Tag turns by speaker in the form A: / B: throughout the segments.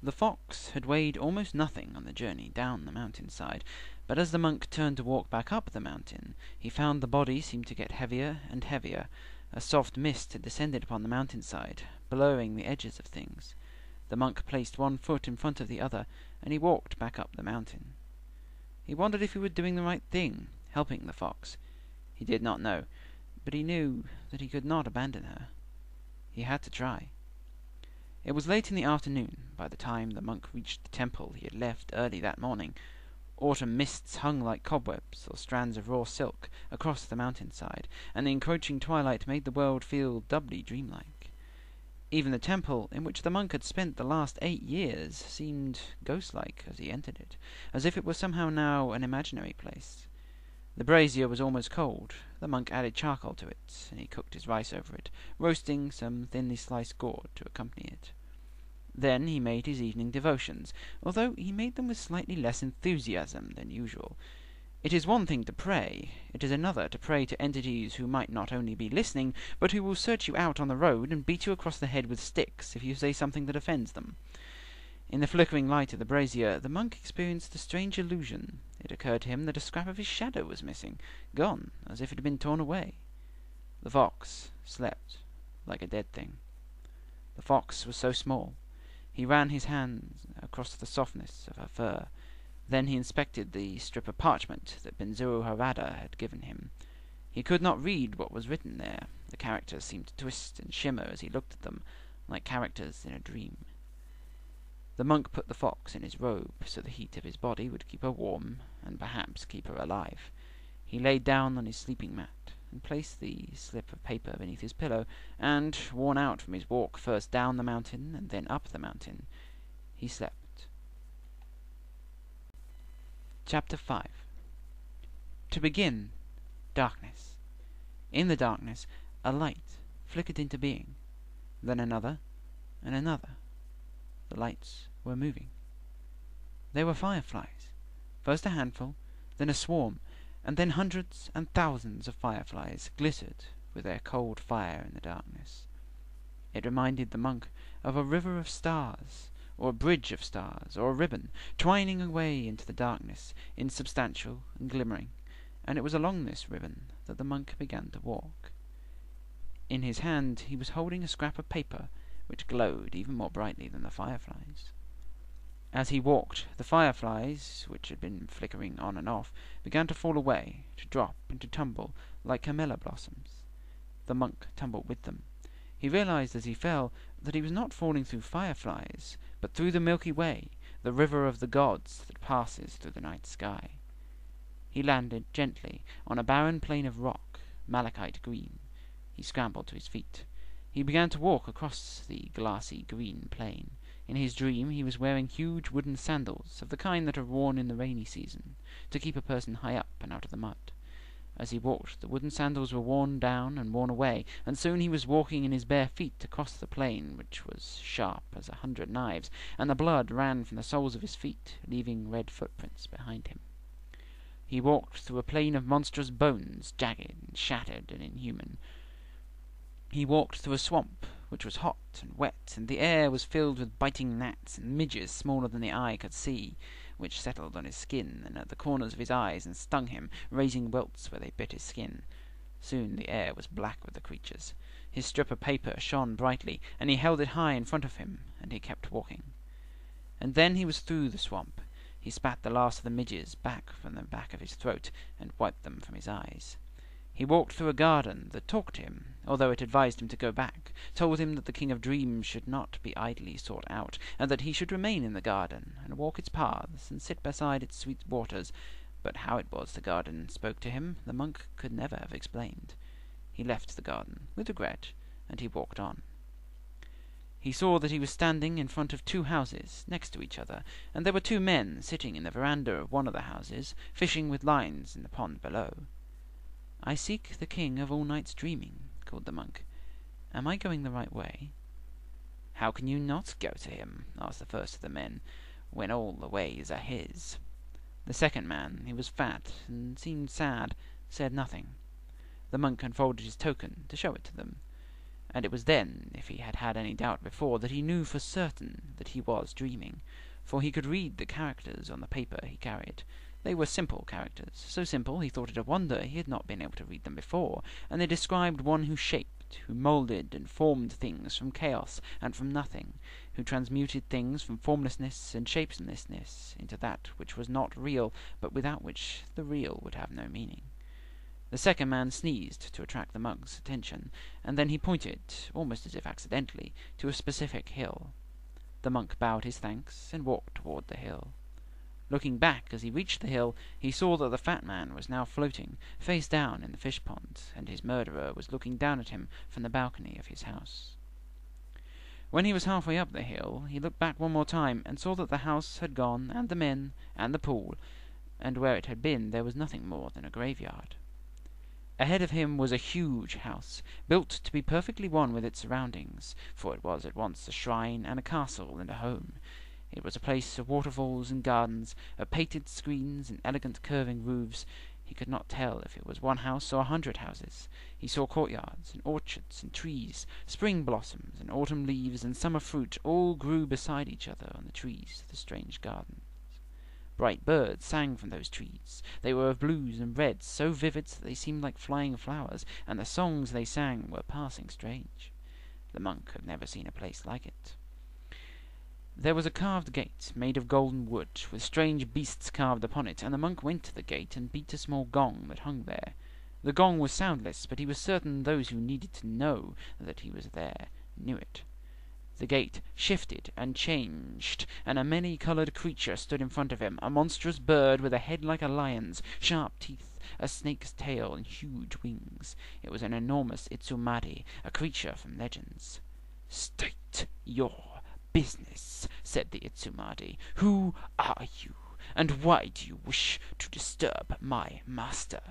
A: The fox had weighed almost nothing on the journey down the mountain-side, but as the monk turned to walk back up the mountain, he found the body seemed to get heavier and heavier. A soft mist had descended upon the mountain-side, blurring the edges of things. The monk placed one foot in front of the other, and he walked back up the mountain. He wondered if he were doing the right thing, helping the fox. He did not know, but he knew that he could not abandon her. He had to try. It was late in the afternoon by the time the monk reached the temple he had left early that morning. Autumn mists hung like cobwebs or strands of raw silk across the mountain-side, and the encroaching twilight made the world feel doubly dreamlike. Even the temple, in which the monk had spent the last 8 years, seemed ghost-like as he entered it, as if it were somehow now an imaginary place. The brazier was almost cold. The monk added charcoal to it, and he cooked his rice over it, roasting some thinly sliced gourd to accompany it. Then he made his evening devotions, although he made them with slightly less enthusiasm than usual. It is one thing to pray, it is another to pray to entities who might not only be listening, but who will search you out on the road and beat you across the head with sticks if you say something that offends them. In the flickering light of the brazier, the monk experienced a strange illusion. It occurred to him that a scrap of his shadow was missing, gone, as if it had been torn away. The fox slept like a dead thing. The fox was so small. He ran his hands across the softness of her fur. Then he inspected the strip of parchment that Benzuru Harada had given him. He could not read what was written there. The characters seemed to twist and shimmer as he looked at them, like characters in a dream. The monk put the fox in his robe, so the heat of his body would keep her warm, and perhaps keep her alive. He lay down on his sleeping mat, and placed the slip of paper beneath his pillow, and, worn out from his walk first down the mountain and then up the mountain, he slept. Chapter 5. To begin, darkness. In the darkness, a light flickered into being, then another, and another. The lights were moving. They were fireflies, first a handful, then a swarm, and then hundreds and thousands of fireflies glittered with their cold fire in the darkness. It reminded the monk of a river of stars, or a bridge of stars, or a ribbon, twining away into the darkness, insubstantial and glimmering, and it was along this ribbon that the monk began to walk. In his hand he was holding a scrap of paper, which glowed even more brightly than the fireflies. As he walked, the fireflies, which had been flickering on and off, began to fall away, to drop and to tumble like camellia blossoms. The monk tumbled with them. He realized as he fell that he was not falling through fireflies, but through the Milky Way, the river of the gods that passes through the night sky. He landed gently on a barren plain of rock, malachite green. He scrambled to his feet. He began to walk across the glassy green plain. In his dream he was wearing huge wooden sandals, of the kind that are worn in the rainy season, to keep a person high up and out of the mud. As he walked, the wooden sandals were worn down and worn away, and soon he was walking in his bare feet across the plain, which was sharp as 100 knives, and the blood ran from the soles of his feet, leaving red footprints behind him. He walked through a plain of monstrous bones, jagged and shattered and inhuman. He walked through a swamp, which was hot and wet, and the air was filled with biting gnats and midges smaller than the eye could see, which settled on his skin and at the corners of his eyes and stung him, raising welts where they bit his skin. Soon the air was black with the creatures. His strip of paper shone brightly, and he held it high in front of him, and he kept walking. And then he was through the swamp. He spat the last of the midges back from the back of his throat, and wiped them from his eyes. He walked through a garden that talked to him, although it advised him to go back, told him that the King of Dreams should not be idly sought out, and that he should remain in the garden, and walk its paths, and sit beside its sweet waters. But how it was the garden spoke to him, the monk could never have explained. He left the garden with regret, and he walked on. He saw that he was standing in front of 2 houses, next to each other, and there were 2 men sitting in the veranda of one of the houses, fishing with lines in the pond below. "I seek the king of all night's dreaming," called the monk. "Am I going the right way?" "How can you not go to him," asked the first of the men, "when all the ways are his?" The second man, he was fat, and seemed sad, said nothing. The monk unfolded his token to show it to them. and it was then, if he had had any doubt before, that he knew for certain that he was dreaming, for he could read the characters on the paper he carried. They were simple characters, so simple he thought it a wonder he had not been able to read them before, and they described one who shaped, who moulded and formed things from chaos and from nothing, who transmuted things from formlessness and shapelessness into that which was not real, but without which the real would have no meaning. The second man sneezed to attract the monk's attention, and then he pointed, almost as if accidentally, to a specific hill. The monk bowed his thanks and walked toward the hill. Looking back as he reached the hill, he saw that the fat man was now floating, face down in the fish pond, and his murderer was looking down at him from the balcony of his house. When he was halfway up the hill, he looked back one more time, and saw that the house had gone, and the men, and the pool, and where it had been there was nothing more than a graveyard. Ahead of him was a huge house, built to be perfectly one with its surroundings, for it was at once a shrine and a castle and a home. It was a place of waterfalls and gardens, of painted screens and elegant curving roofs. He could not tell if it was one house or 100 houses. He saw courtyards and orchards and trees, spring blossoms and autumn leaves and summer fruit all grew beside each other on the trees of the strange garden. Bright birds sang from those trees. They were of blues and reds, so vivid that they seemed like flying flowers, and the songs they sang were passing strange. The monk had never seen a place like it. There was a carved gate, made of golden wood, with strange beasts carved upon it, and the monk went to the gate and beat a small gong that hung there. The gong was soundless, but he was certain those who needed to know that he was there knew it. The gate shifted and changed, and a many-coloured creature stood in front of him, a monstrous bird with a head like a lion's, sharp teeth, a snake's tail, and huge wings. It was an enormous Itsumari, a creature from legends. "State your business," said the Itsumari. "Who are you, and why do you wish to disturb my master?"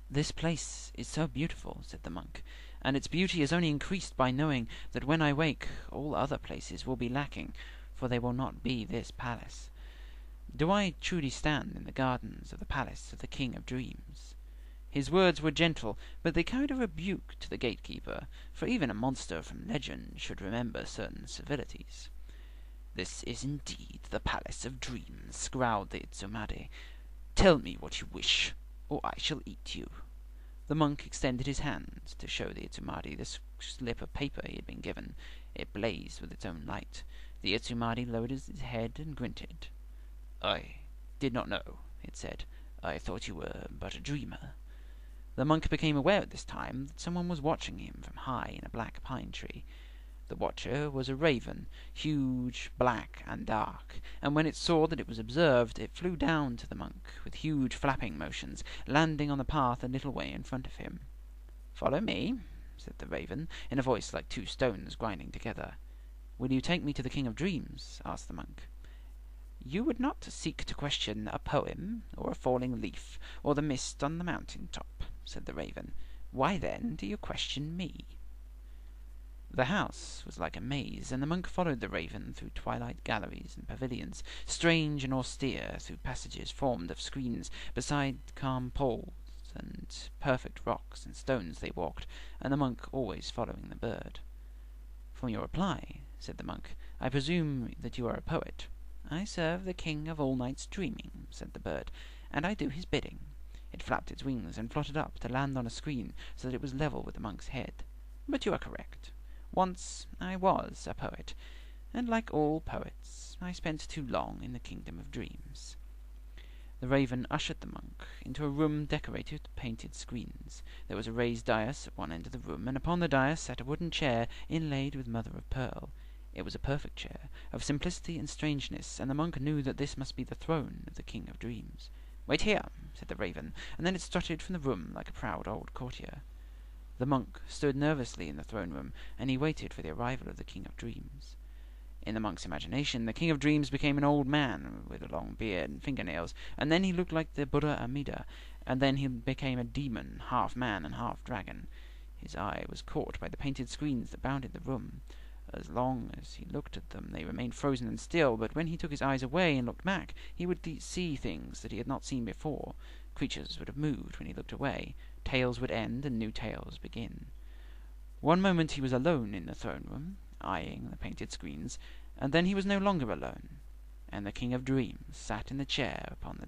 A: "This place is so beautiful," said the monk, "and its beauty is only increased by knowing that when I wake all other places will be lacking, for they will not be this palace. Do I truly stand in the gardens of the palace of the King of Dreams?" His words were gentle, but they carried a rebuke to the gatekeeper, for even a monster from legend should remember certain civilities. "This is indeed the palace of dreams," growled the Itsumari. "Tell me what you wish, or I shall eat you." The monk extended his hand to show the Itsumari the slip of paper he had been given. It blazed with its own light. The Itsumari lowered his head and grunted. "I did not know," it said. "I thought you were but a dreamer." The monk became aware at this time that someone was watching him from high in a black pine tree. The watcher was a raven, huge, black, and dark, and when it saw that it was observed, it flew down to the monk with huge flapping motions, landing on the path a little way in front of him. "Follow me," said the raven, in a voice like two stones grinding together. "Will you take me to the King of Dreams?" asked the monk. "You would not seek to question a poem, or a falling leaf, or the mist on the mountain top," said the raven. "Why, then, do you question me?" The house was like a maze, and the monk followed the raven through twilight galleries and pavilions, strange and austere, through passages formed of screens, beside calm pools and perfect rocks and stones they walked, and the monk always following the bird. "From your reply," said the monk, "I presume that you are a poet." "I serve the King of all Night's Dreaming," said the bird, "and I do his bidding." It flapped its wings and fluttered up to land on a screen so that it was level with the monk's head. "But you are correct. Once I was a poet, and like all poets, I spent too long in the Kingdom of Dreams." The raven ushered the monk into a room decorated with painted screens. There was a raised dais at one end of the room, and upon the dais sat a wooden chair inlaid with mother of pearl. It was a perfect chair, of simplicity and strangeness, and the monk knew that this must be the throne of the King of Dreams. "Wait here," said the raven, and then it strutted from the room like a proud old courtier. The monk stood nervously in the throne-room, and he waited for the arrival of the King of Dreams. In the monk's imagination, the King of Dreams became an old man with a long beard and fingernails, and then he looked like the Buddha Amida, and then he became a demon, half man and half dragon. His eye was caught by the painted screens that bounded the room. As long as he looked at them, they remained frozen and still, but when he took his eyes away and looked back, he would see things that he had not seen before. Creatures would have moved when he looked away. Tales would end and new tales begin. One moment he was alone in the throne room, eyeing the painted screens, and then he was no longer alone, and the King of Dreams sat in the chair upon the